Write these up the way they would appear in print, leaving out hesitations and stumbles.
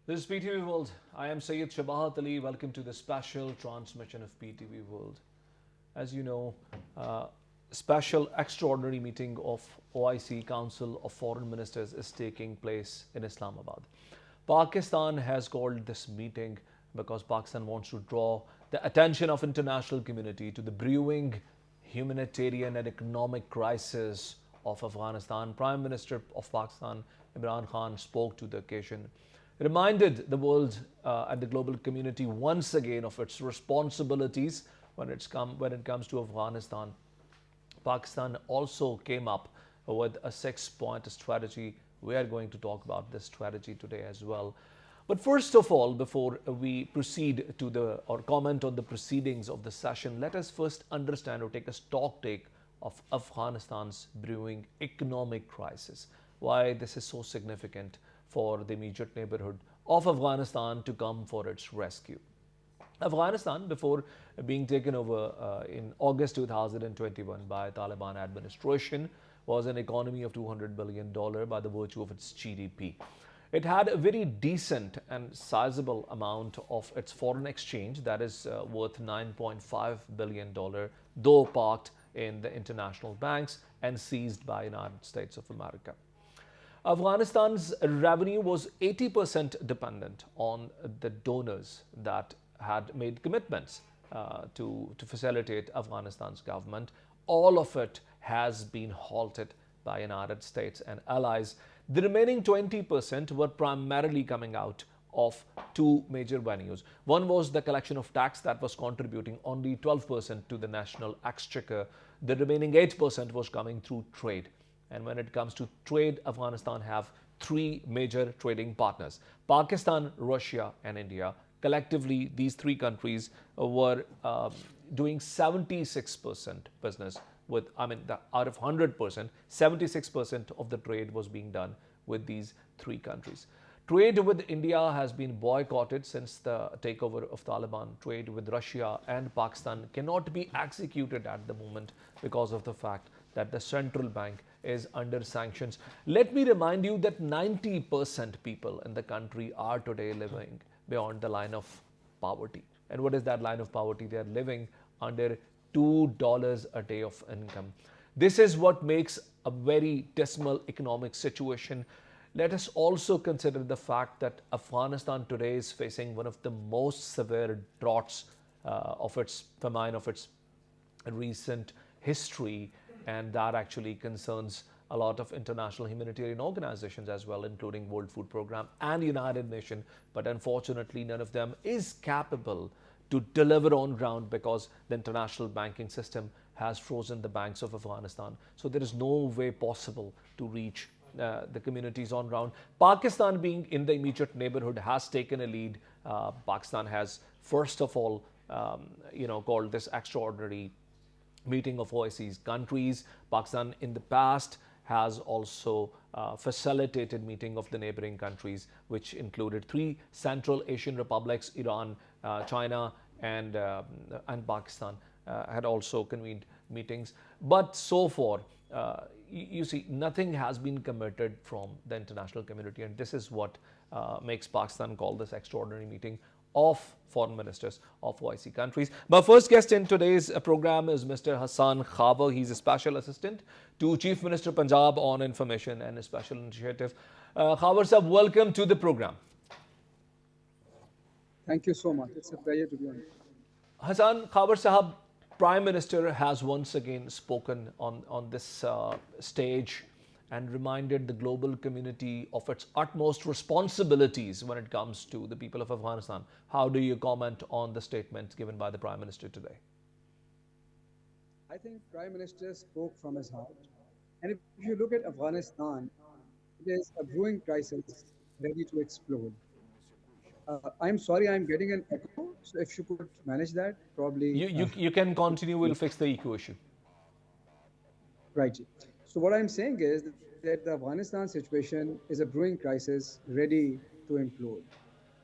This is PTV World. I am Syed Shabahat Ali. Welcome to the special transmission of PTV World. As you know, special extraordinary meeting of OIC Council of Foreign Ministers is taking place in Islamabad. Pakistan has called this meeting because Pakistan wants to draw the attention of international community to the brewing humanitarian and economic crisis of Afghanistan. Prime Minister of Pakistan, Imran Khan, spoke to the occasion, reminded the world and the global community once again of its responsibilities when it comes to Afghanistan. Pakistan also came up with a 6-point strategy. We are going to talk about this strategy today as well. But first of all, before we proceed to or comment on the proceedings of the session, let us first understand or take a stock take of Afghanistan's brewing economic crisis. Why this is so significant for the immediate neighborhood of Afghanistan to come for its rescue. Afghanistan, before being taken over in August 2021 by Taliban administration, was an economy of $200 billion by the virtue of its GDP. It had a very decent and sizable amount of its foreign exchange, that is worth $9.5 billion, though parked in the international banks and seized by United States of America. Afghanistan's revenue was 80% dependent on the donors that had made commitments to facilitate Afghanistan's government. All of it has been halted by United States and allies. The remaining 20% were primarily coming out of two major venues. One was the collection of tax that was contributing only 12% to the national exchequer. The remaining 8% was coming through trade. And when it comes to trade, Afghanistan have three major trading partners: Pakistan, Russia, and India. Collectively, these three countries were doing 76% business with, out of 100%, 76% of the trade was being done with these three countries. Trade with India has been boycotted since the takeover of Taliban. Trade with Russia and Pakistan cannot be executed at the moment because of the fact that the central bank is under sanctions. Let me remind you that 90% people in the country are today living beyond the line of poverty. And what is that line of poverty? They are living under $2 a day of income. This is what makes a very dismal economic situation. Let us also consider the fact that Afghanistan today is facing one of the most severe droughts of its famine of its recent history, and that actually concerns a lot of international humanitarian organizations as well, including World Food Program and United Nations. But unfortunately, none of them is capable to deliver on ground because the international banking system has frozen the banks of Afghanistan. So there is no way possible to reach the communities on ground. Pakistan, being in the immediate neighborhood, has taken a lead. Pakistan has, first of all, called this extraordinary meeting of OIC's countries. Pakistan in the past has also facilitated meeting of the neighboring countries, which included three Central Asian republics: Iran, China, and Pakistan had also convened meetings. But so far, you see, nothing has been committed from the international community, and this is what makes Pakistan call this extraordinary meeting of foreign ministers of OIC countries. My first guest in today's program is Mr. Hassan Khaber. He's a special assistant to Chief Minister Punjab on Information and a Special Initiative. Khaber sahab, welcome to the program. Thank you so much. It's a pleasure to be on. Hassan Khaber sahab, Prime Minister has once again spoken on this stage and reminded the global community of its utmost responsibilities when it comes to the people of Afghanistan. How do you comment on the statements given by the Prime Minister today? I think Prime Minister spoke from his heart. And if you look at Afghanistan, it is a brewing crisis ready to explode. I'm sorry, I'm getting an echo. So if you could manage that, probably. You can continue. We'll fix the echo issue. Right. So what I'm saying is that the Afghanistan situation is a brewing crisis ready to implode.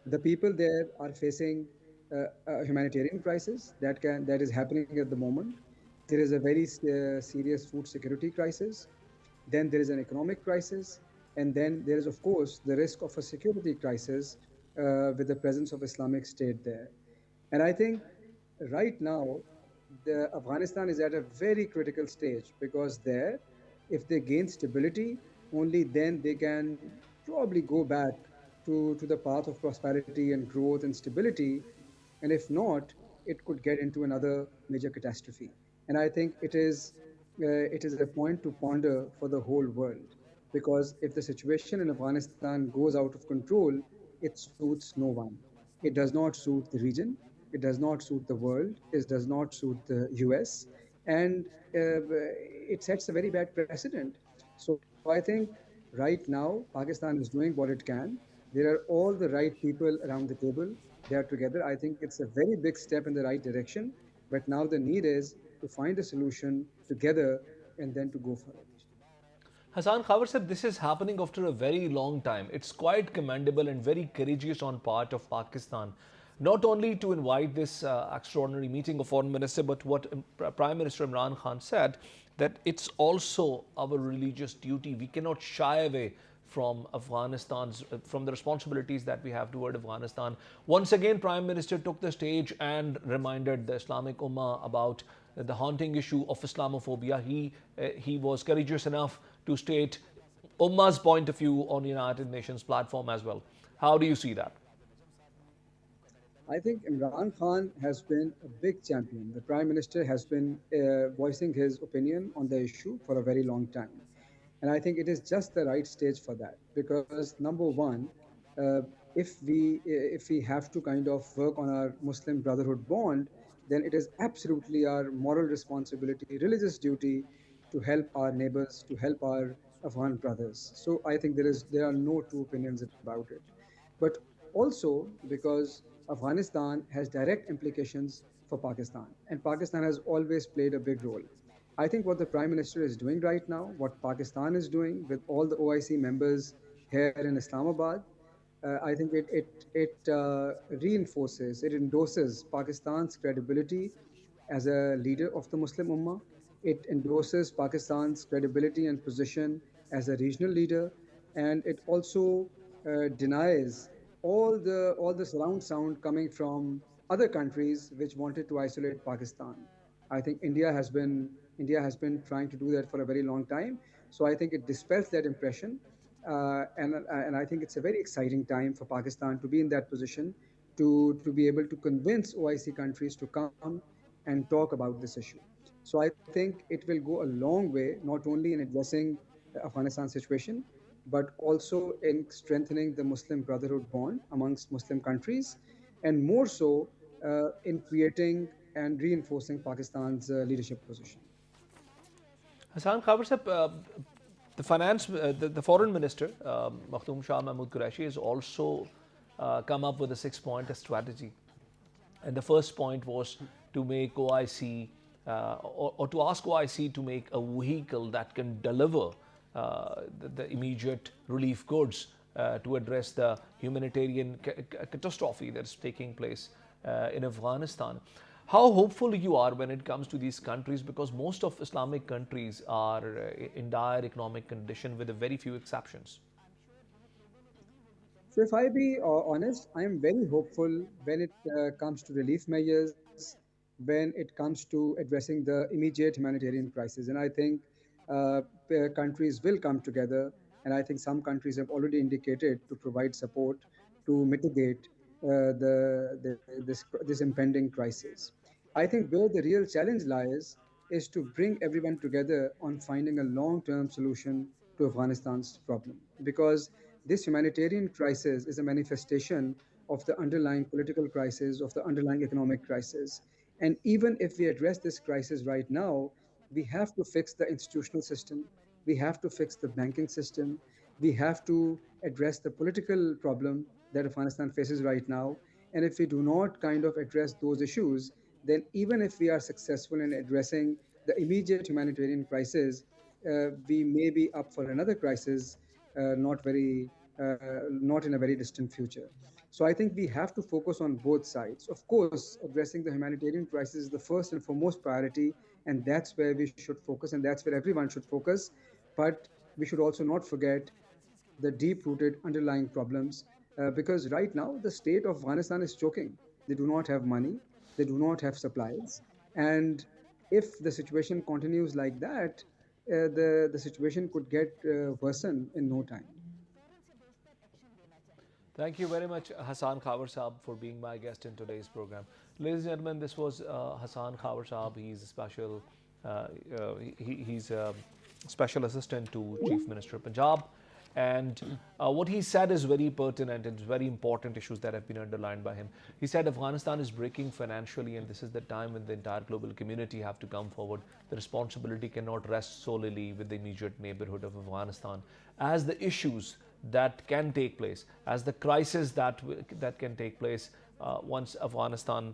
The people there are facing a humanitarian crisis that is happening at the moment. There is a very serious food security crisis. Then there is an economic crisis. And then there is, of course, the risk of a security crisis with the presence of Islamic State there. And I think right now, Afghanistan is at a very critical stage because there, if they gain stability, only then they can probably go back to the path of prosperity and growth and stability. And if not, it could get into another major catastrophe. And I think it is a point to ponder for the whole world because if the situation in Afghanistan goes out of control, it suits no one. It does not suit the region. It does not suit the world. It does not suit the US. And it sets a very bad precedent. So I think right now, Pakistan is doing what it can. There are all the right people around the table. They are together. I think it's a very big step in the right direction. But now the need is to find a solution together and then to go for it. Hassan Khavar said this is happening after a very long time. It's quite commendable and very courageous on part of Pakistan, not only to invite this extraordinary meeting of foreign minister, but what Prime Minister Imran Khan said, that it's also our religious duty. We cannot shy away from Afghanistan's from the responsibilities that we have toward Afghanistan. Once again, Prime Minister took the stage and reminded the Islamic Ummah about the haunting issue of Islamophobia. He was courageous enough to state Ummah's point of view on United Nations platform as well. How do you see that? I think Imran Khan has been a big champion. The Prime Minister has been voicing his opinion on the issue for a very long time. And I think it is just the right stage for that because number one, uh, if we have to kind of work on our Muslim brotherhood bond, then it is absolutely our moral responsibility, religious duty to help our neighbors, to help our Afghan brothers. So I think there are no two opinions about it. But also because Afghanistan has direct implications for Pakistan, and Pakistan has always played a big role. I think what the Prime Minister is doing right now, what Pakistan is doing with all the OIC members here in Islamabad, I think it reinforces, it endorses Pakistan's credibility as a leader of the Muslim Ummah. It endorses Pakistan's credibility and position as a regional leader, and it also denies all the surround sound coming from other countries which wanted to isolate Pakistan. I think India has been trying to do that for a very long time. So I think it dispels that impression, and I think it's a very exciting time for Pakistan to be in that position to be able to convince OIC countries to come and talk about this issue. So I think it will go a long way, not only in addressing the Afghanistan situation, but also in strengthening the Muslim Brotherhood bond amongst Muslim countries, and more so in creating and reinforcing Pakistan's leadership position. Hassan Khabar sahab, the foreign minister, Makhdoom Shah Mahmood Qureshi, has also come up with a 6 point strategy. And the first point was to make OIC or to ask OIC to make a vehicle that can deliver the immediate relief goods to address the humanitarian catastrophe that's taking place in Afghanistan. How hopeful you are when it comes to these countries, because most of Islamic countries are in dire economic condition with a very few exceptions. So, if I be honest, I am very hopeful when it comes to relief measures, when it comes to addressing the immediate humanitarian crisis. And I think countries will come together, and I think some countries have already indicated to provide support to mitigate this impending crisis. I think where the real challenge lies is to bring everyone together on finding a long-term solution to Afghanistan's problem, because this humanitarian crisis is a manifestation of the underlying political crisis, of the underlying economic crisis. And even if we address this crisis right now, we have to fix the institutional system, we have to fix the banking system, we have to address the political problem that Afghanistan faces right now. And if we do not kind of address those issues, then even if we are successful in addressing the immediate humanitarian crisis, we may be up for another crisis, not in a very distant future. So I think we have to focus on both sides. Of course, addressing the humanitarian crisis is the first and foremost priority, and that's where we should focus, and that's where everyone should focus. But we should also not forget the deep-rooted underlying problems because right now the state of Afghanistan is choking. They do not have money, they do not have supplies, and if the situation continues like that, the situation could get worsen in no time. Thank you very much, Hassan Khawar Saab, for being my guest in today's program. Ladies and gentlemen, this was Hassan Khawar Saab. He's a special, he's a special assistant to Chief Minister of Punjab. And what he said is very pertinent and very important issues that have been underlined by him. He said Afghanistan is breaking financially, and this is the time when the entire global community have to come forward. The responsibility cannot rest solely with the immediate neighborhood of Afghanistan, as the issues that can take place, as the crisis that can take place once Afghanistan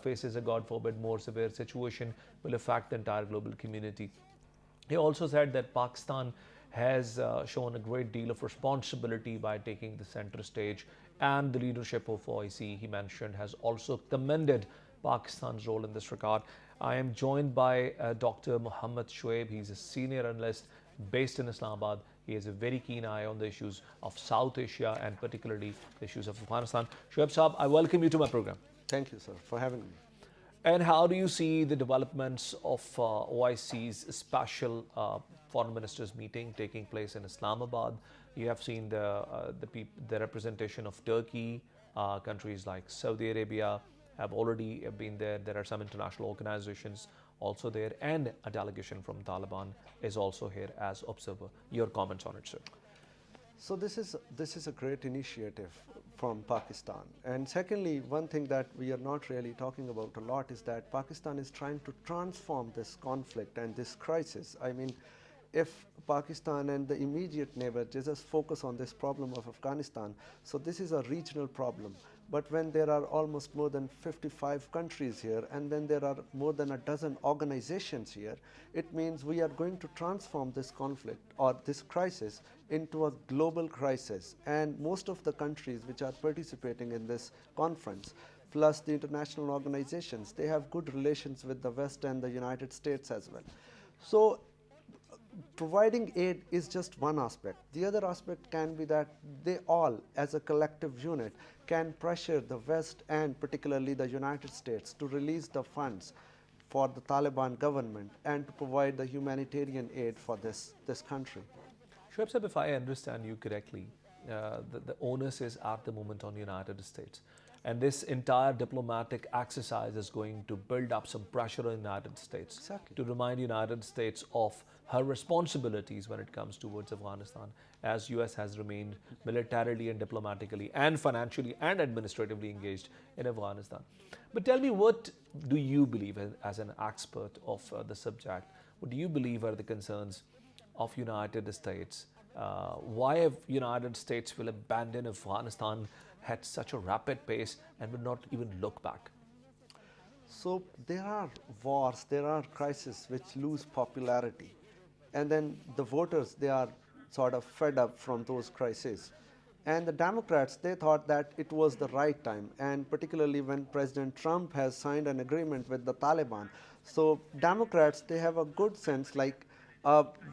faces a, God forbid, more severe situation, will affect the entire global community. He also said that Pakistan has shown a great deal of responsibility by taking the center stage, and the leadership of OIC, he mentioned, has also commended Pakistan's role in this regard. I am joined by Dr. Muhammad Shoaib. He's a senior analyst based in Islamabad. He has a very keen eye on the issues of South Asia and particularly the issues of Afghanistan. Shoaib Saab, I welcome you to my program. Thank you, sir, for having me. And how do you see the developments of OIC's special foreign ministers meeting taking place in Islamabad? You have seen the representation of Turkey, countries like Saudi Arabia have already been there. There are some international organizations also there, and a delegation from Taliban is also here as observer. Your comments on it, sir? So this is a great initiative from Pakistan. And secondly, one thing that we are not really talking about a lot is that Pakistan is trying to transform this conflict and this crisis. I mean, if Pakistan and the immediate neighbor just focus on this problem of Afghanistan, so this is a regional problem. But when there are almost more than 55 countries here, and when there are more than a dozen organizations here, it means we are going to transform this conflict or this crisis into a global crisis. And most of the countries which are participating in this conference, plus the international organizations, they have good relations with the West and the United States as well. So providing aid is just one aspect. The other aspect can be that they all, as a collective unit, can pressure the West and particularly the United States to release the funds for the Taliban government and to provide the humanitarian aid for this country. Shoaib Saab, if I understand you correctly, the onus is at the moment on the United States. And this entire diplomatic exercise is going to build up some pressure on the United States. Exactly. To remind the United States of her responsibilities when it comes towards Afghanistan, as US has remained militarily and diplomatically and financially and administratively engaged in Afghanistan. But tell me, what do you believe, as an expert of the subject, what do you believe are the concerns of United States? Why have United States will abandon Afghanistan at such a rapid pace and will not even look back? So there are wars, there are crises which lose popularity. And then the voters, they are sort of fed up from those crises. And the Democrats, they thought that it was the right time, and particularly when President Trump has signed an agreement with the Taliban. So Democrats, they have a good sense, like,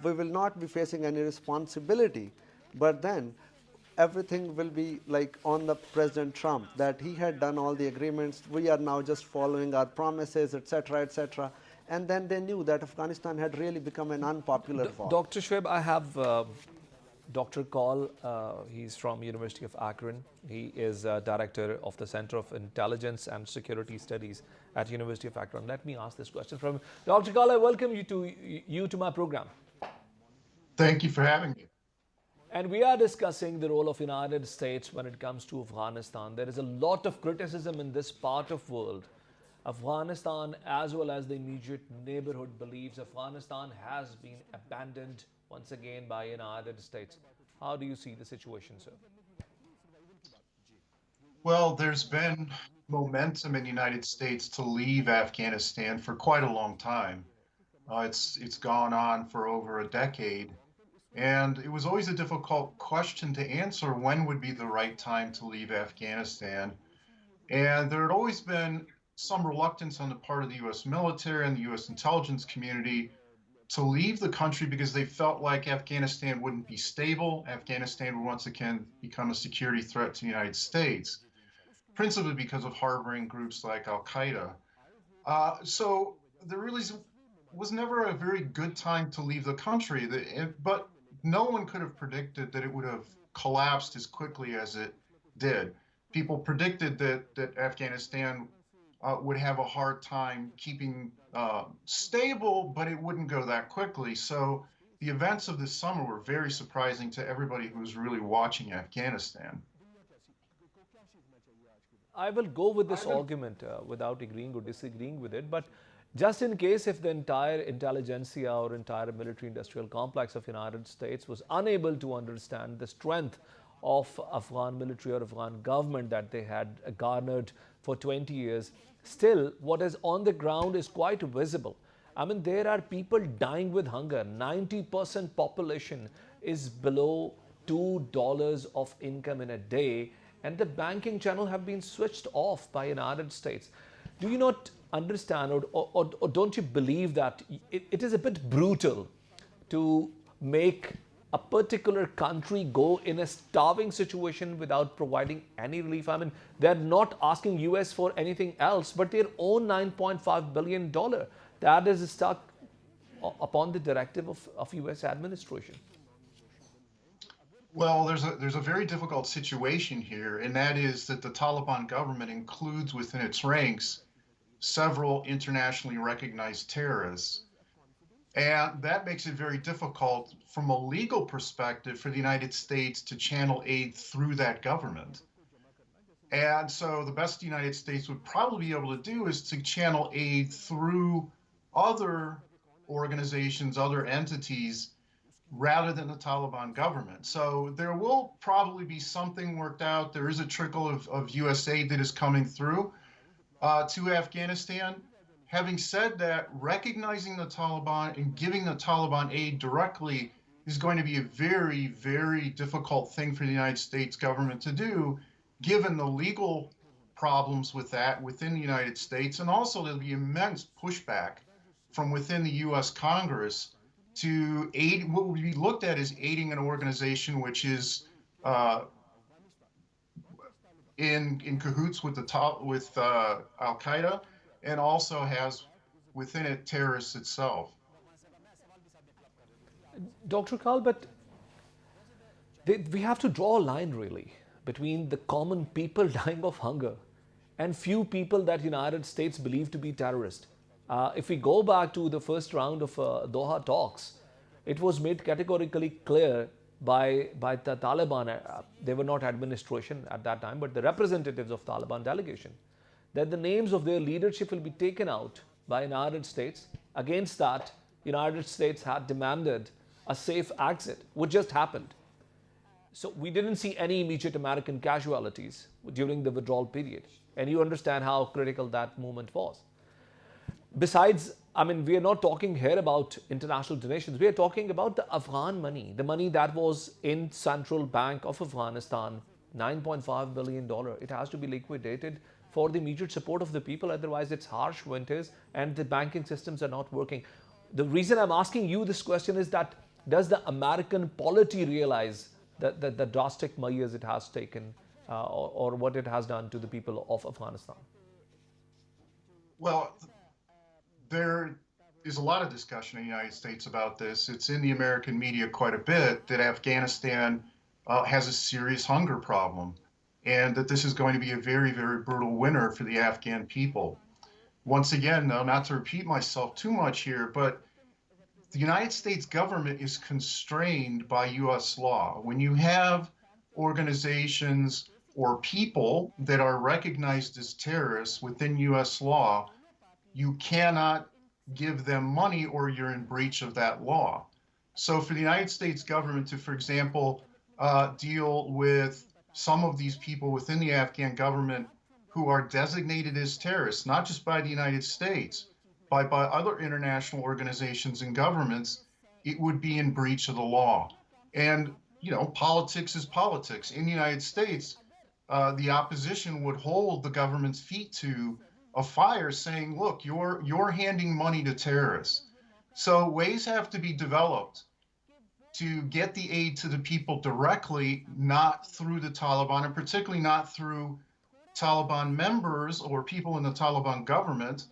we will not be facing any responsibility, but then everything will be like on the President Trump, that he had done all the agreements, we are now just following our promises, etc., etc. And then they knew that Afghanistan had really become an unpopular war. Dr. Shoaib, I have Dr. Kaul. He's from University of Akron. He is director of the Center of Intelligence and Security Studies at University of Akron. Let me ask this question from Dr. Kaul. I welcome you to my program. Thank you for having me. And we are discussing the role of United States when it comes to Afghanistan. There is a lot of criticism in this part of world. Afghanistan, as well as the immediate neighborhood, believes Afghanistan has been abandoned once again by United States. How do you see the situation, sir? Well, there's been momentum in the United States to leave Afghanistan for quite a long time. It's gone on for over a decade. And it was always a difficult question to answer, when would be the right time to leave Afghanistan. And there had always been some reluctance on the part of the US military and the US intelligence community to leave the country because they felt like Afghanistan wouldn't be stable. Afghanistan would once again become a security threat to the United States, principally because of harboring groups like Al Qaeda. So there really was never a very good time to leave the country. But no one could have predicted that it would have collapsed as quickly as it did. People predicted that Afghanistan would have a hard time keeping stable, but it wouldn't go that quickly. So the events of this summer were very surprising to everybody who was really watching Afghanistan. I will go with this argument without agreeing or disagreeing with it, but just in case if the entire intelligentsia or entire military industrial complex of United States was unable to understand the strength of Afghan military or Afghan government that they had garnered for 20 years, still what is on the ground is quite visible. I mean, there are people dying with hunger. 90% population is below $2 of income in a day, and the banking channel have been switched off by United States. Do you not understand, or don't you believe that it is a bit brutal to make a particular country go in a starving situation without providing any relief? I mean, they're not asking US for anything else but their own $9.5 billion that is stuck upon the directive of US administration. Well, there's a very difficult situation here, and that is that the Taliban government includes within its ranks several internationally recognized terrorists. And that makes it very difficult from a legal perspective for the United States to channel aid through that government. And so the best the United States would probably be able to do is to channel aid through other organizations, other entities, rather than the Taliban government. So there will probably be something worked out. There is a trickle of US aid that is coming through to Afghanistan. Having said that, recognizing the Taliban and giving the Taliban aid directly is going to be a very, very difficult thing for the United States government to do, given the legal problems with that within the United States. And also there'll be immense pushback from within the US Congress to aid what would be looked at as aiding an organization which is in cahoots with Al Qaeda, and also has within it terrorists itself. Dr. Kal, but we have to draw a line really between the common people dying of hunger and few people that United States believe to be terrorists. If we go back to the first round of Doha talks, it was made categorically clear by the Taliban, they were not administration at that time, but the representatives of Taliban delegation, that the names of their leadership will be taken out by United States. Against that, United States had demanded a safe exit, which just happened. So we didn't see any immediate American casualties during the withdrawal period. And you understand how critical that moment was. Besides, I mean, we are not talking here about international donations. We are talking about the Afghan money, the money that was in Central Bank of Afghanistan, $9.5 billion. It has to be liquidated for the immediate support of the people. Otherwise, it's harsh winters and the banking systems are not working. The reason I'm asking you this question is that does the American polity realize that the drastic measures it has taken or what it has done to the people of Afghanistan? Well, there is a lot of discussion in the United States about this. It's in the American media quite a bit that Afghanistan has a serious hunger problem, and that this is going to be a very, very brutal winter for the Afghan people. Once again, though, not to repeat myself too much here, but the United States government is constrained by US law. When you have organizations or people that are recognized as terrorists within US law, you cannot give them money or you're in breach of that law. So for the United States government to, for example, deal with some of these people within the Afghan government who are designated as terrorists, not just by the United States, but by other international organizations and governments, it would be in breach of the law. And, you know, politics is politics. In the United States, the opposition would hold the government's feet to a fire saying, look, you're handing money to terrorists. So ways have to be developed to get the aid to the people directly, not through the Taliban, and particularly not through Taliban members or people in the Taliban government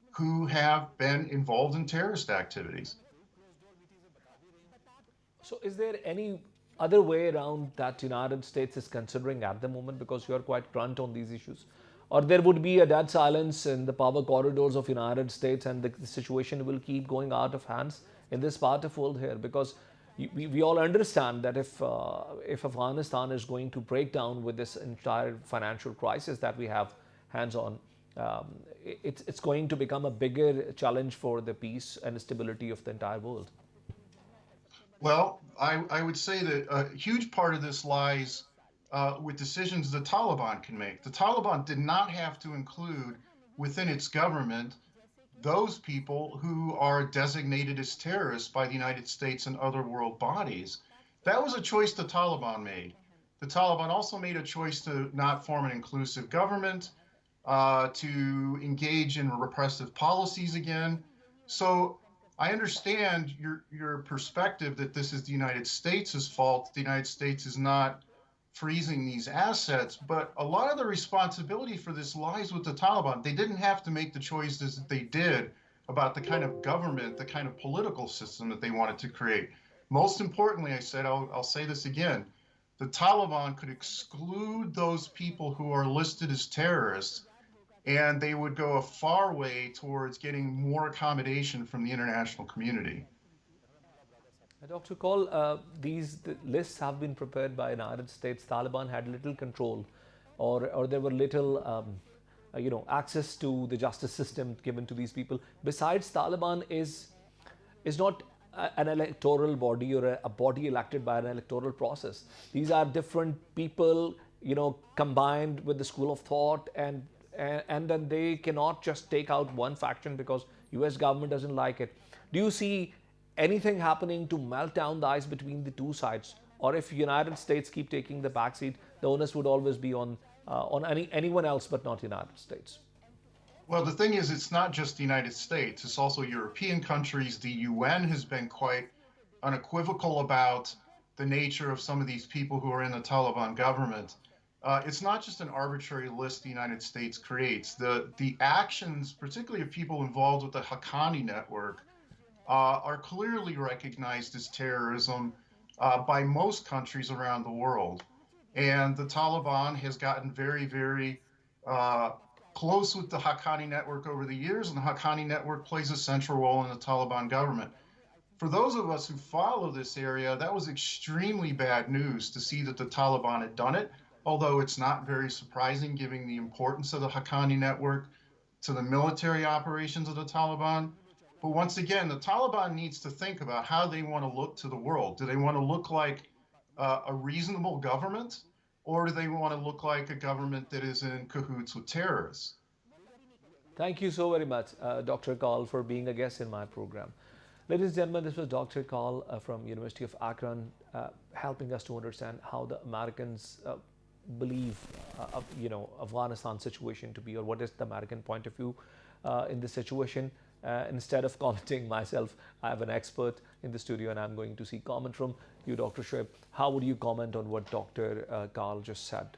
who have been involved in terrorist activities. So, is there any other way around that United States is considering at the moment, because you are quite blunt on these issues, or there would be a dead silence in the power corridors of United States, and the situation will keep going out of hands in this part of world here? Because we all understand that if Afghanistan is going to break down with this entire financial crisis that we have hands on, it's going to become a bigger challenge for the peace and stability of the entire world. Well, I would say that a huge part of this lies with decisions the Taliban can make. The Taliban did not have to include within its government those people who are designated as terrorists by the United States and other world bodies. That was a choice the Taliban made. The Taliban also made a choice to not form an inclusive government, to engage in repressive policies again. So I understand your perspective that this is the United States' fault. The United States is not freezing these assets, but a lot of the responsibility for this lies with the Taliban. They didn't have to make the choices that they did about the kind of government, the kind of political system that they wanted to create. Most importantly, I said, I'll say this again, the Taliban could exclude those people who are listed as terrorists, and they would go a far way towards getting more accommodation from the international community. Dr. Kaul, the lists have been prepared by United States. Taliban had little control, or there were little, access to the justice system given to these people. Besides, Taliban is not an electoral body or a body elected by an electoral process. These are different people, combined with the school of thought, and then they cannot just take out one faction because U.S. government doesn't like it. Do you see anything happening to melt down the ice between the two sides, or if United States keep taking the backseat, the onus would always be on anyone else but not United States? Well, the thing is, it's not just the United States, it's also European countries. The UN has been quite unequivocal about the nature of some of these people who are in the Taliban government. It's not just an arbitrary list the United States creates. The actions, particularly of people involved with the Haqqani network, are clearly recognized as terrorism by most countries around the world. And the Taliban has gotten very, very close with the Haqqani network over the years, and the Haqqani network plays a central role in the Taliban government. For those of us who follow this area, that was extremely bad news to see that the Taliban had done it, although it's not very surprising given the importance of the Haqqani network to the military operations of the Taliban. But once again, the Taliban needs to think about how they want to look to the world. Do they want to look like a reasonable government, or do they want to look like a government that is in cahoots with terrorists? Thank you so very much, Dr. Kaul, for being a guest in my program. Ladies and gentlemen, this was Dr. Kaul from University of Akron, helping us to understand how the Americans believe, Afghanistan situation to be, or what is the American point of view in this situation. Instead of commenting myself, I have an expert in the studio, and I'm going to see comment from you, Dr. Shoaib. How would you comment on what Dr. Kaul just said?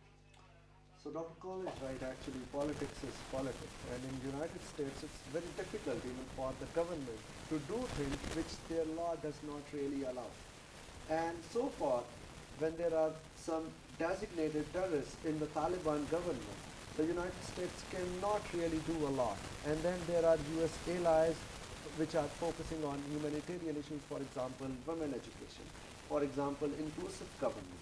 So Dr. Kaul is right. Actually, politics is politics, and in the United States, it's very difficult even for the government to do things which their law does not really allow. And so far, when there are some designated terrorists in the Taliban government, the United States cannot really do a lot. And then there are US allies which are focusing on humanitarian issues, for example, women education, for example, inclusive government.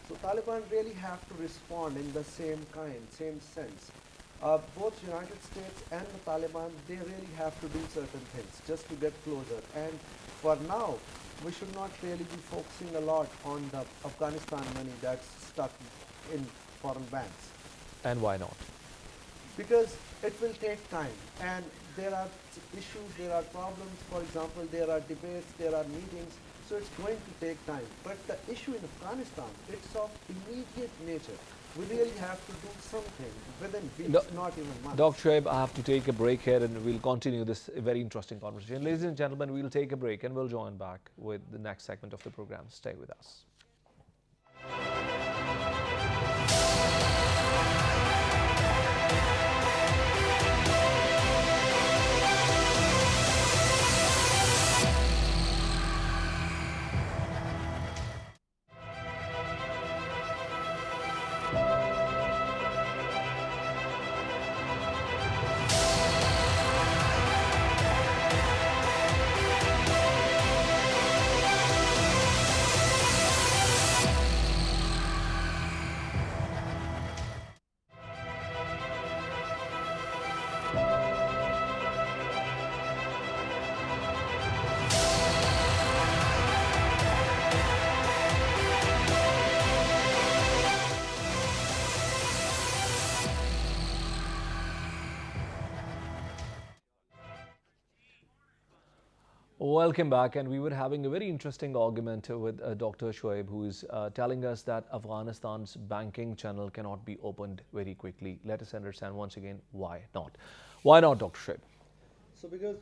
So Taliban really have to respond in the same sense. Both United States and the Taliban, they really have to do certain things just to get closer. And for now, we should not really be focusing a lot on the Afghanistan money that's stuck in foreign banks. And why not? Because it will take time, and there are issues, there are problems. For example, there are debates, there are meetings, so it's going to take time. But the issue in Afghanistan, it's of immediate nature. We really have to do something within weeks, Do- not even months. Dr. Shoaib, I have to take a break here and we'll continue this very interesting conversation. Ladies and gentlemen, we'll take a break and we'll join back with the next segment of the program. Stay with us. Welcome back, and we were having a very interesting argument with Dr. Shoaib, who is telling us that Afghanistan's banking channel cannot be opened very quickly. Let us understand once again why not. Why not, Dr. Shoaib? So because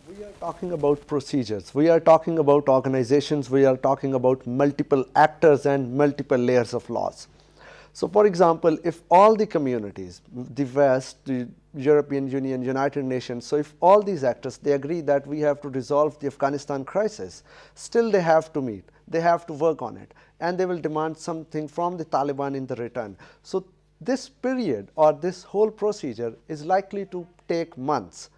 we are talking about procedures, we are talking about organizations, we are talking about multiple actors and multiple layers of laws. So for example, if all the communities, the West, the European Union, United Nations, so if all these actors, they agree that we have to resolve the Afghanistan crisis, still they have to meet, they have to work on it, and they will demand something from the Taliban in the return. So this period or this whole procedure is likely to take months.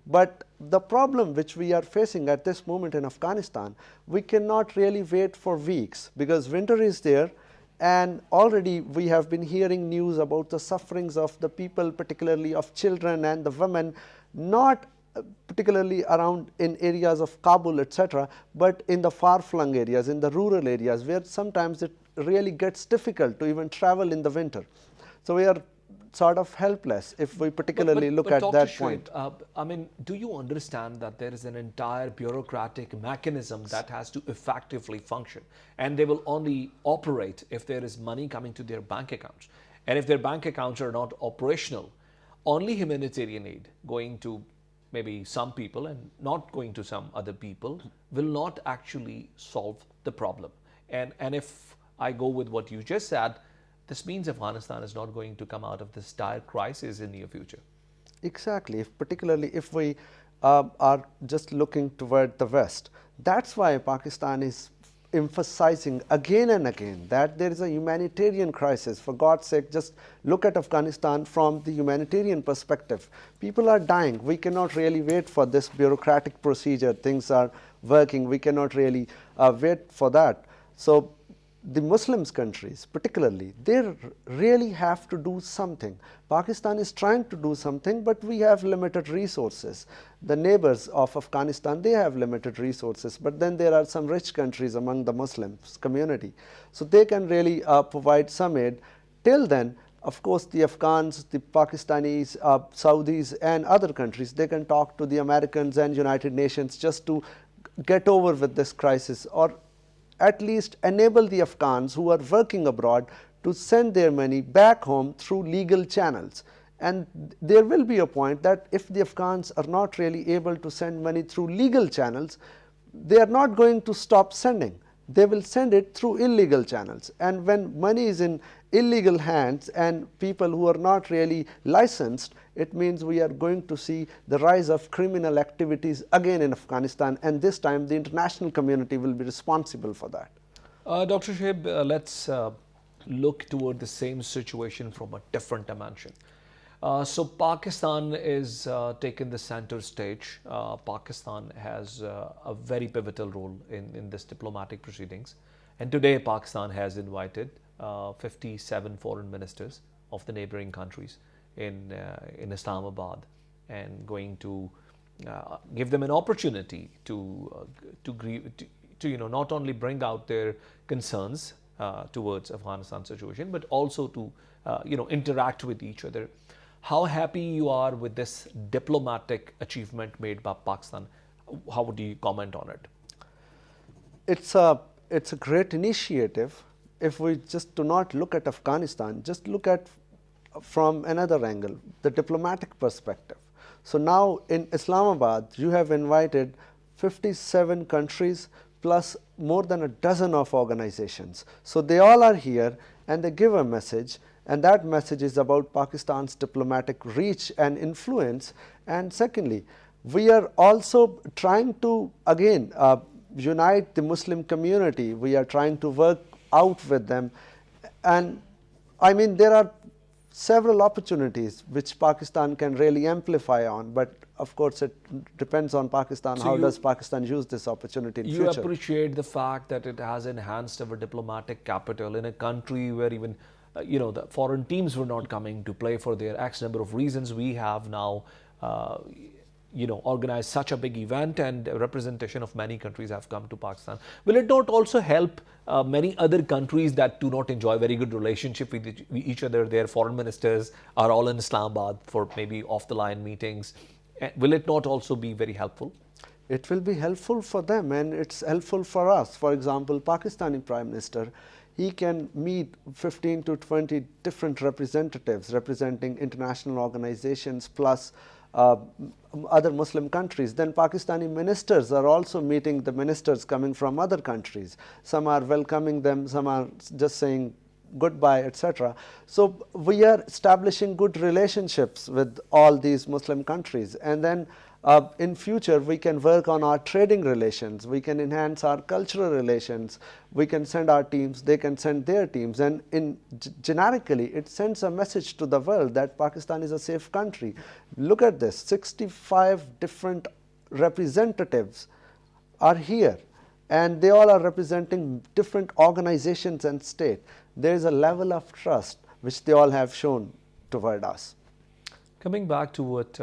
But the problem which we are facing at this moment in Afghanistan, we cannot really wait for weeks because winter is there, and already we have been hearing news about the sufferings of the people, particularly of children and the women, not particularly around in areas of Kabul, etc., but in the far-flung areas, in the rural areas, where sometimes it really gets difficult to even travel in the winter. So we are sort of helpless if we particularly look at Dr. that Shoaib, point. I mean, do you understand that there is an entire bureaucratic mechanism that has to effectively function, and they will only operate if there is money coming to their bank accounts, and if their bank accounts are not operational, only humanitarian aid going to maybe some people and not going to some other people will not actually solve the problem. And if I go with what you just said, this means Afghanistan is not going to come out of this dire crisis in near future. Exactly, particularly if we are just looking toward the West. That's why Pakistan is emphasizing again and again that there is a humanitarian crisis. For God's sake, just look at Afghanistan from the humanitarian perspective. People are dying. We cannot really wait for this bureaucratic procedure. Things are working. We cannot really wait for that. So the Muslims countries particularly, they really have to do something. Pakistan is trying to do something, but we have limited resources. The neighbors of Afghanistan, they have limited resources, but then there are some rich countries among the Muslims community. So they can really provide some aid. Till then, of course, the Afghans, the Pakistanis, Saudis and other countries, they can talk to the Americans and United Nations just to get over with this crisis, or at least enable the Afghans who are working abroad to send their money back home through legal channels. And there will be a point that if the Afghans are not really able to send money through legal channels, they are not going to stop sending. They will send it through illegal channels. And when money is in illegal hands and people who are not really licensed, it means we are going to see the rise of criminal activities again in Afghanistan, and this time the international community will be responsible for that. Dr. Shoaib, let's look toward the same situation from a different dimension. So Pakistan is taken the center stage. Pakistan has a very pivotal role in this diplomatic proceedings. And today Pakistan has invited 57 foreign ministers of the neighboring countries in Islamabad, and going to give them an opportunity to not only bring out their concerns towards Afghanistan situation, but also to interact with each other. How happy you are with this diplomatic achievement made by Pakistan? How would you comment on it? It's a great initiative, if we just do not look at Afghanistan, just look at from another angle, the diplomatic perspective. So now in Islamabad, you have invited 57 countries plus more than a dozen of organizations. So they all are here and they give a message, and that message is about Pakistan's diplomatic reach and influence. And secondly, we are also trying to again unite the Muslim community. We are trying to work out with them, and I mean there are several opportunities which Pakistan can really amplify on, but of course it depends on Pakistan. So how does Pakistan use this opportunity in future? You appreciate the fact that it has enhanced our diplomatic capital in a country where even the foreign teams were not coming to play for their X number of reasons. We have now organized such a big event, and a representation of many countries have come to Pakistan. Will it not also help many other countries that do not enjoy very good relationship with each other? Their foreign ministers are all in Islamabad for maybe off-the-line meetings. Will it not also be very helpful? It will be helpful for them, and it's helpful for us. For example, Pakistani Prime Minister, he can meet 15 to 20 different representatives representing international organizations plus other Muslim countries. Then Pakistani ministers are also meeting the ministers coming from other countries. Some are welcoming them, some are just saying goodbye, etc. So we are establishing good relationships with all these Muslim countries, and then in future we can work on our trading relations, we can enhance our cultural relations, we can send our teams, they can send their teams, and generically it sends a message to the world that Pakistan is a safe country. Look at this, 65 different representatives are here, and they all are representing different organizations and state. There is a level of trust which they all have shown toward us. Coming back to what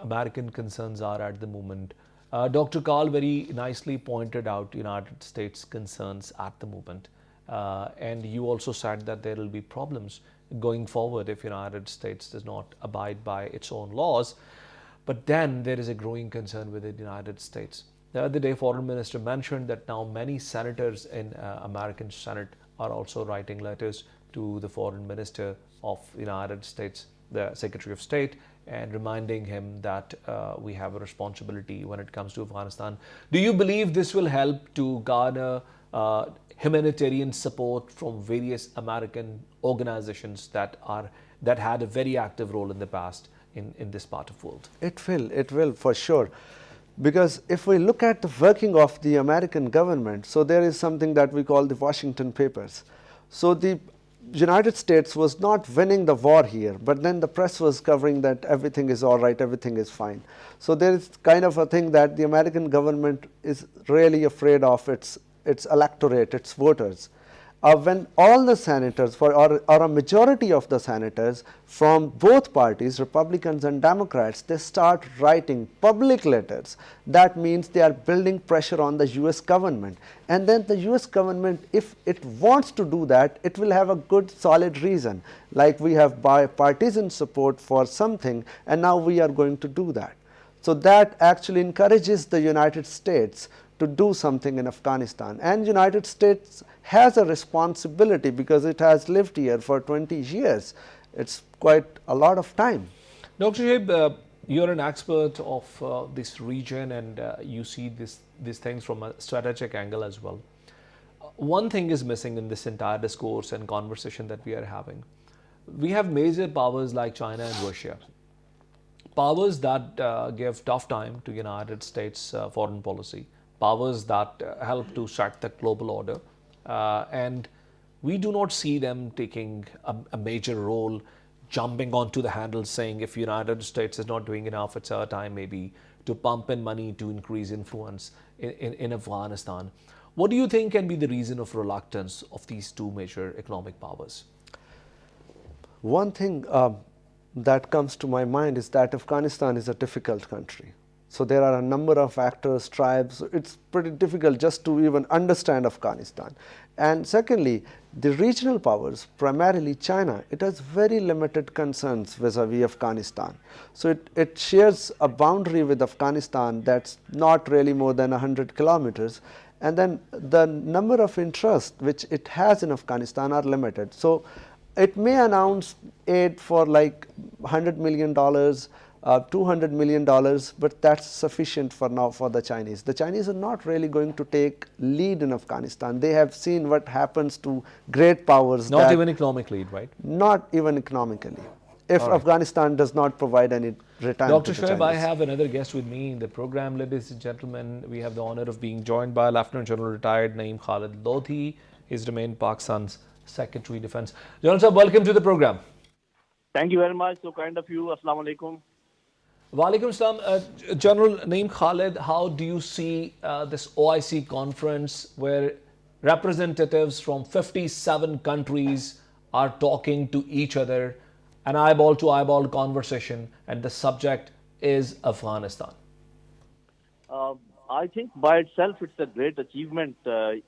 American concerns are at the moment, Dr. Karl very nicely pointed out United States concerns at the moment, and you also said that there will be problems going forward if United States does not abide by its own laws. But then there is a growing concern with the United States. The other day, Foreign Minister mentioned that now many senators in American Senate are also writing letters to the Foreign Minister of the United States, the Secretary of State, and reminding him that we have a responsibility when it comes to Afghanistan. Do you believe this will help to garner humanitarian support from various American organizations that had a very active role in the past in this part of the world? It will for sure. Because if we look at the working of the American government, so there is something that we call the Washington Papers. So the United States was not winning the war here, but then the press was covering that everything is all right, everything is fine. So there is kind of a thing that the American government is really afraid of its electorate, its voters. When all the senators, or a majority of the senators from both parties, Republicans and Democrats, they start writing public letters. That means they are building pressure on the US government. And then the US government, if it wants to do that, it will have a good solid reason. Like we have bipartisan support for something, and now we are going to do that. So that actually encourages the United States to do something in Afghanistan. And United States has a responsibility because it has lived here for 20 years. It's quite a lot of time. Dr. Shaib, you're an expert of this region, and you see these things from a strategic angle as well. One thing is missing in this entire discourse and conversation that we are having. We have major powers like China and Russia, powers that give tough time to United States foreign policy, powers that help to set the global order, and we do not see them taking a major role, jumping onto the handle saying if United States is not doing enough, it's our time maybe to pump in money to increase influence in Afghanistan. What do you think can be the reason of reluctance of these two major economic powers? One thing that comes to my mind is that Afghanistan is a difficult country. So there are a number of actors, tribes. It's pretty difficult just to even understand Afghanistan. And secondly, the regional powers, primarily China, it has very limited concerns vis-a-vis Afghanistan. So it shares a boundary with Afghanistan that's not really more than 100 kilometers. and then the number of interests which it has in Afghanistan are limited. So it may announce aid for like $100 million, $200 million, but that's sufficient for now for the Chinese. The Chinese are not really going to take lead in Afghanistan. They have seen what happens to great powers. Not even economic lead, right? Not even economically. If Afghanistan does not provide any return Dr. to the Shoaib, I Chinese. have another guest with me in the program. Ladies and gentlemen, we have the honor of being joined by Lieutenant General retired Naeem Khalid Lodhi. He's remained Pakistan's Secretary Defense. General sir, welcome to the program. Thank you very much. So kind of you. Assalamu alaikum. Walaikum salam. General Naeem Khalid, how do you see this OIC conference where representatives from 57 countries are talking to each other, an eyeball to eyeball conversation, and the subject is Afghanistan? I think by itself it's a great achievement,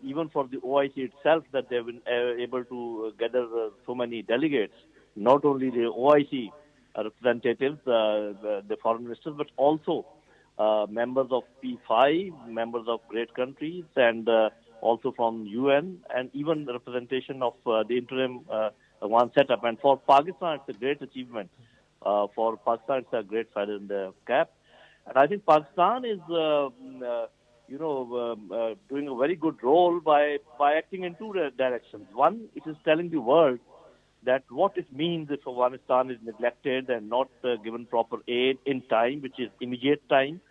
even for the OIC itself, that they've been able to gather so many delegates, not only the OIC representatives, the foreign ministers, but also members of P5, members of great countries, and also from UN, and even the representation of the interim one setup. And for Pakistan, it's a great achievement. For Pakistan, it's a great feather in the cap. And I think Pakistan is, doing a very good role by acting in two directions. One, it is telling the world that what it means if Afghanistan is neglected and not given proper aid in time, which is immediate time.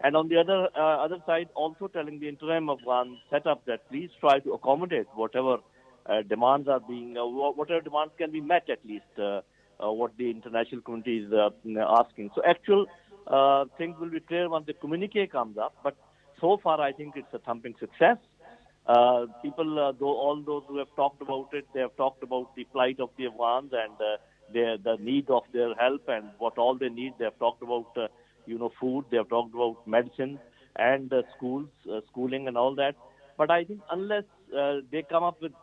And on the other side, also telling the interim Afghan setup that please try to accommodate whatever demands are being, whatever demands can be met, at least what the international community is asking. So actual things will be clear once the communique comes up. But so far, I think it's a thumping success. People, all those who have talked about it, they have talked about the plight of the Afghans and the need of their help and what all they need. They have talked about, food. They have talked about medicine and schools, schooling and all that. But I think unless they come up with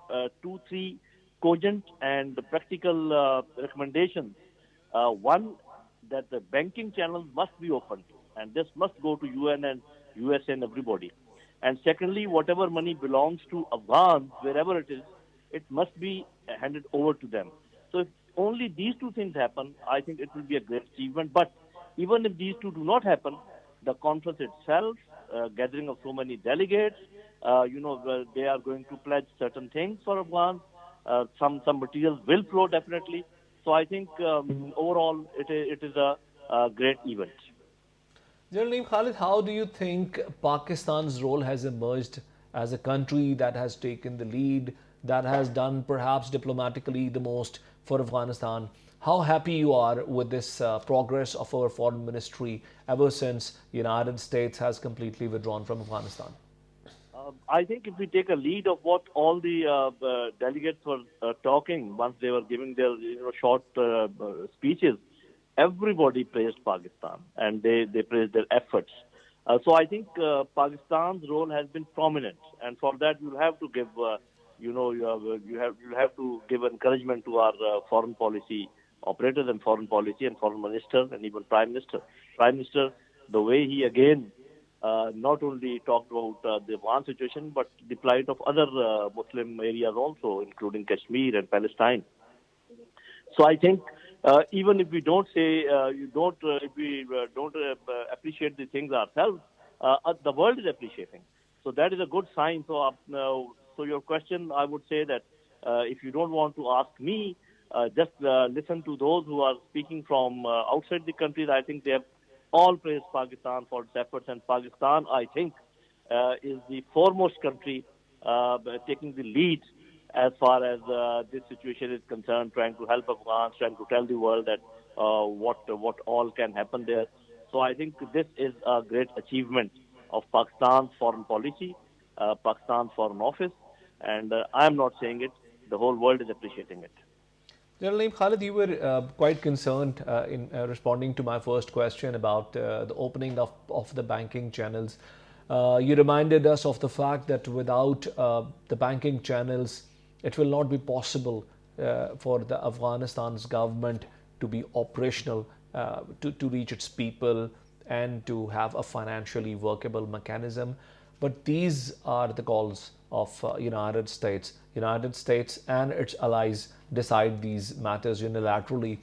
2-3 cogent and practical recommendations, one, that the banking channels must be opened, and this must go to UN and US and everybody. And secondly, whatever money belongs to Afghans, wherever it is, it must be handed over to them. So if only these two things happen, I think it will be a great achievement. But even if these two do not happen, the conference itself, gathering of so many delegates, they are going to pledge certain things for Afghans. Some materials will flow definitely. So I think overall it is a great event. General Naeem Khalid, how do you think Pakistan's role has emerged as a country that has taken the lead, that has done perhaps diplomatically the most for Afghanistan? How happy you are with this progress of our foreign ministry ever since United States has completely withdrawn from Afghanistan? I think if we take a lead of what all the delegates were talking once they were giving their short speeches, everybody praised Pakistan and they praised their efforts. So I think Pakistan's role has been prominent, and for that you'll have to give you have to give encouragement to our foreign policy operators and foreign policy and foreign ministers and even prime minister. Prime minister, the way he again not only talked about the Afghan situation but the plight of other Muslim areas also, including Kashmir and Palestine. So I think even if we don't say if we don't appreciate the things ourselves, the world is appreciating. So that is a good sign. So so your question, I would say that if you don't want to ask me, just listen to those who are speaking from outside the country. I think they have all praised Pakistan for its efforts, and Pakistan, I think, is the foremost country taking the lead as far as this situation is concerned, trying to help Afghans, trying to tell the world that what all can happen there. So I think this is a great achievement of Pakistan's foreign policy, Pakistan's foreign office, and I am not saying it. The whole world is appreciating it. General Naeem Khalid, you were quite concerned in responding to my first question about the opening of the banking channels. You reminded us of the fact that without the banking channels, it will not be possible for the Afghanistan's government to be operational, to reach its people and to have a financially workable mechanism. But these are the calls of United States. United States and its allies decide these matters unilaterally.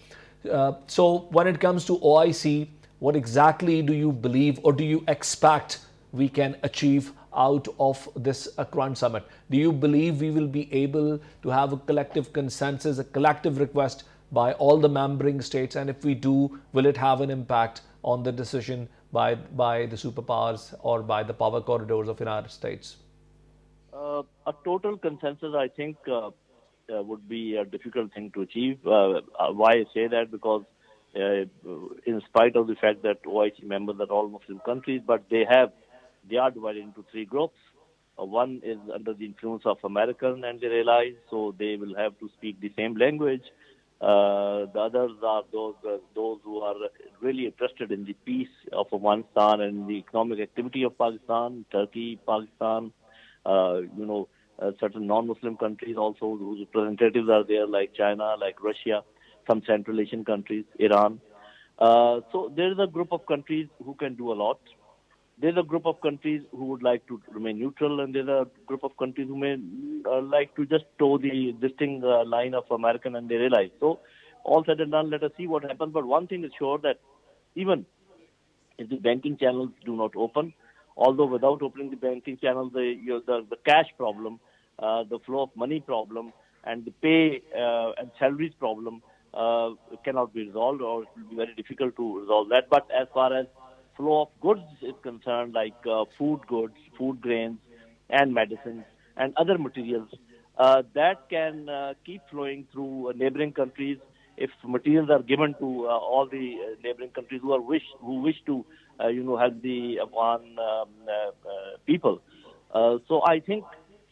So when it comes to OIC, what exactly do you believe or do you expect we can achieve out of this Akron summit? Do you believe we will be able to have a collective consensus, a collective request by all the membering states? And if we do, will it have an impact on the decision by the superpowers or by the power corridors of United States? A total consensus, I think, would be a difficult thing to achieve. Why I say that? Because in spite of the fact that OIC members are all Muslim countries, but they are divided into three groups. One is under the influence of American and their allies, so they will have to speak the same language. The others are those who are really interested in the peace of Afghanistan and the economic activity of Pakistan, Turkey, Pakistan, certain non-Muslim countries also whose representatives are there, like China, like Russia, some Central Asian countries, Iran. So there is a group of countries who can do a lot. There's a group of countries who would like to remain neutral, and there's a group of countries who may like to just toe the existing line of American and their allies. So all said and done, let us see what happens. But one thing is sure, that even if the banking channels do not open, although without opening the banking channels, the cash problem, the flow of money problem, and the pay and salaries problem cannot be resolved, or it will be very difficult to resolve that. But as far as flow of goods is concerned, like food goods, food grains, and medicines, and other materials, that can keep flowing through neighboring countries if materials are given to all the neighboring countries who wish to, help the Afghan people. So I think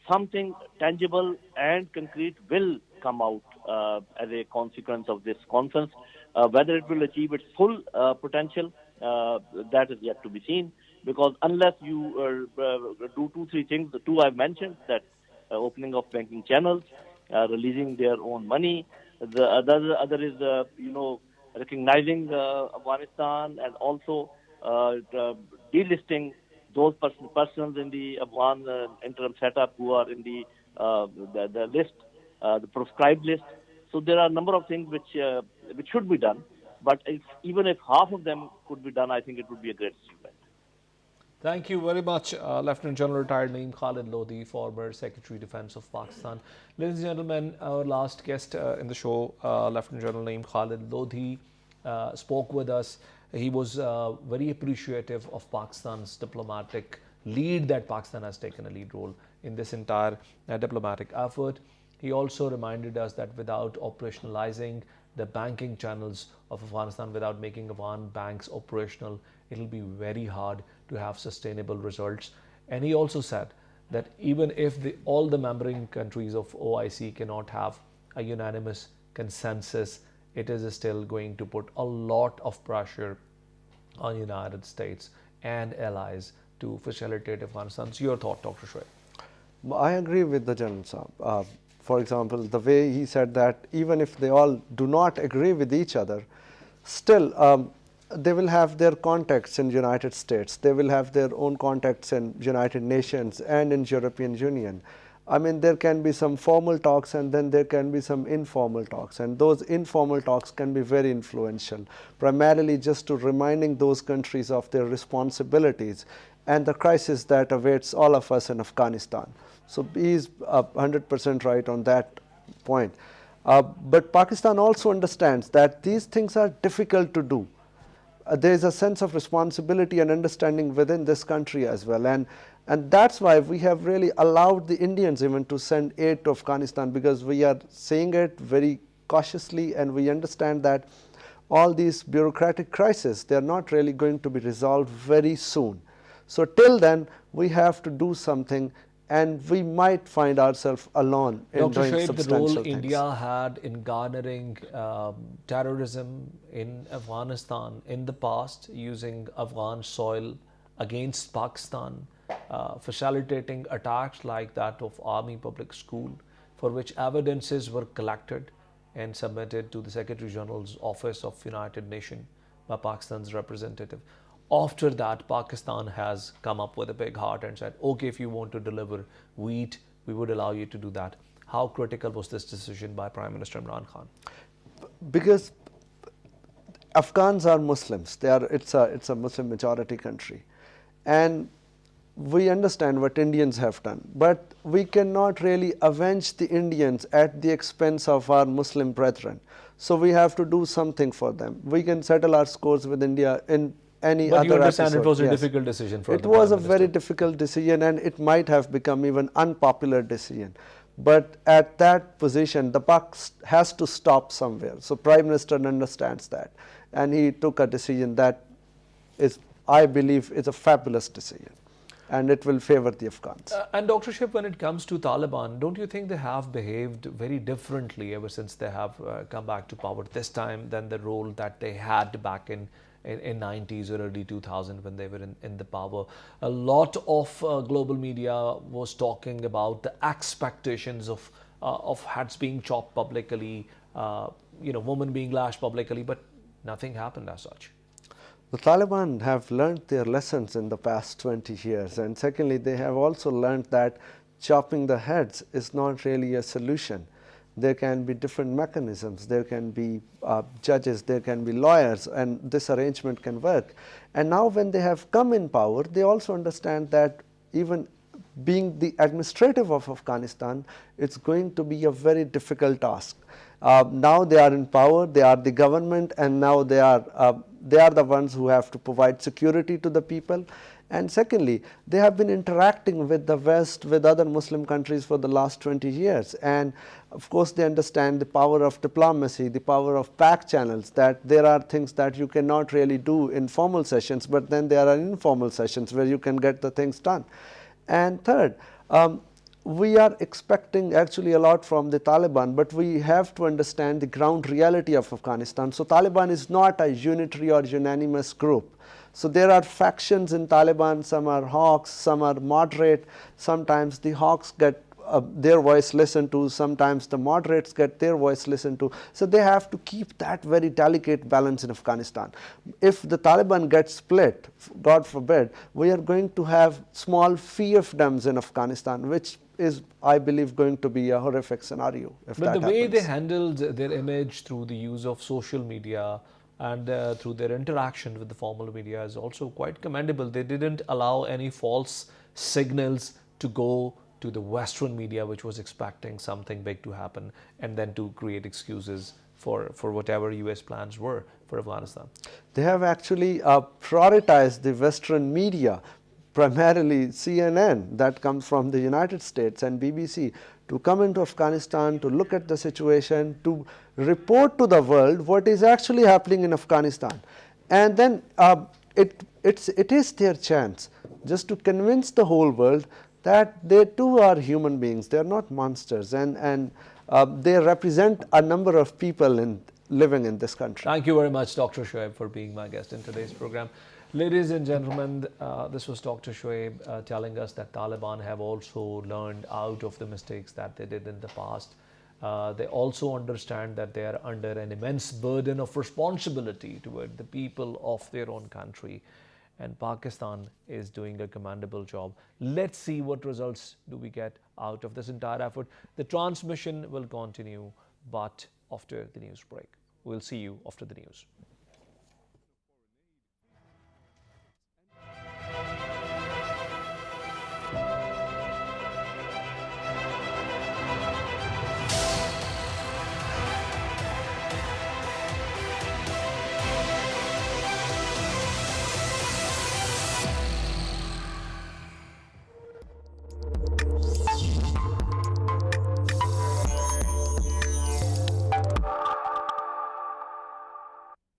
something tangible and concrete will come out as a consequence of this conference. Whether it will achieve its full potential, that is yet to be seen. Because unless you do two, three things, the two I've mentioned, that opening of banking channels, releasing their own money, the other is recognizing Afghanistan, and also delisting those persons in the Afghan interim setup who are in the list, the proscribed list. So there are a number of things which should be done. But even if half of them could be done, I think it would be a great achievement. Thank you very much, Lieutenant General retired Naeem Khalid Lodhi, former Secretary Defense of Pakistan. Ladies and gentlemen, our last guest in the show, Lieutenant General Naeem Khalid Lodhi, spoke with us. He was very appreciative of Pakistan's diplomatic lead, that Pakistan has taken a lead role in this entire diplomatic effort. He also reminded us that without operationalizing the banking channels of Afghanistan, without making Afghan banks operational, it will be very hard to have sustainable results. And he also said that even if all the membering countries of OIC cannot have a unanimous consensus, it is still going to put a lot of pressure on United States and allies to facilitate Afghanistan. So your thought, Dr. Shoaib? I agree with the General Saab. For example, the way he said that even if they all do not agree with each other, still they will have their contacts in United States. They will have their own contacts in United Nations and in European Union. I mean, there can be some formal talks, and then there can be some informal talks, and those informal talks can be very influential, primarily just to reminding those countries of their responsibilities and the crisis that awaits all of us in Afghanistan. So he's 100% right on that point. But Pakistan also understands that these things are difficult to do. There is a sense of responsibility and understanding within this country as well. And that's why we have really allowed the Indians even to send aid to Afghanistan, because we are saying it very cautiously, and we understand that all these bureaucratic crises, they are not really going to be resolved very soon. So till then, we have to do something, and we might find ourselves alone in Dr. doing Shoaib, the substantial role things. India had in garnering terrorism in Afghanistan in the past, using Afghan soil against Pakistan, facilitating attacks like that of Army Public School, for which evidences were collected and submitted to the Secretary General's Office of United Nations by Pakistan's representative. After that, Pakistan has come up with a big heart and said, okay, if you want to deliver wheat, we would allow you to do that. How critical was this decision by Prime Minister Imran Khan? Because Afghans are Muslims. It's a Muslim majority country, and we understand what Indians have done, but we cannot really avenge the Indians at the expense of our Muslim brethren. So we have to do something for them. We can settle our scores with India in any But other you understand episode. it was a Yes. difficult decision for It the was a Prime very Minister. difficult decision, and it might have become even unpopular decision. But at that position, the buck has to stop somewhere. So Prime Minister understands that, and he took a decision that is, I believe, is a fabulous decision, and it will favor the Afghans. And Dr. Shib, when it comes to Taliban, don't you think they have behaved very differently ever since they have come back to power this time than the role that they had back in 90s or early 2000 when they were in the power? A lot of global media was talking about the expectations of heads being chopped publicly, women being lashed publicly, but nothing happened as such. The Taliban have learned their lessons in the past 20 years, and secondly, they have also learned that chopping the heads is not really a solution. There can be different mechanisms, there can be judges, there can be lawyers, and this arrangement can work. And now when they have come in power, they also understand that even being the administrative of Afghanistan, it's going to be a very difficult task. Now they are in power, they are the government, and now they are the ones who have to provide security to the people. And secondly, they have been interacting with the West, with other Muslim countries for the last 20 years. And of course, they understand the power of diplomacy, the power of back channels, that there are things that you cannot really do in formal sessions, but then there are informal sessions where you can get the things done. And third, we are expecting actually a lot from the Taliban, but we have to understand the ground reality of Afghanistan. So Taliban is not a unitary or unanimous group. So there are factions in Taliban, some are hawks, some are moderate. Sometimes the hawks get their voice listened to, sometimes the moderates get their voice listened to. So they have to keep that very delicate balance in Afghanistan. If the Taliban gets split, God forbid, we are going to have small fiefdoms in Afghanistan, which is, I believe, going to be a horrific scenario if But that the way happens. they handled their image through the use of social media and through their interaction with the formal media is also quite commendable. They didn't allow any false signals to go to the Western media, which was expecting something big to happen, and then to create excuses for whatever US plans were for Afghanistan. They have actually prioritized the Western media, primarily CNN, that comes from the United States, and BBC, to come into Afghanistan, to look at the situation, to report to the world what is actually happening in Afghanistan. And then it is their chance just to convince the whole world that they too are human beings, they are not monsters, and they represent a number of people living in this country. Thank you very much, Dr. Shoaib, for being my guest in today's program. Ladies and gentlemen, this was Dr. Shoaib telling us that Taliban have also learned out of the mistakes that they did in the past. They also understand that they are under an immense burden of responsibility toward the people of their own country. And Pakistan is doing a commendable job. Let's see what results do we get out of this entire effort. The transmission will continue, but after the news break. We'll see you after the news.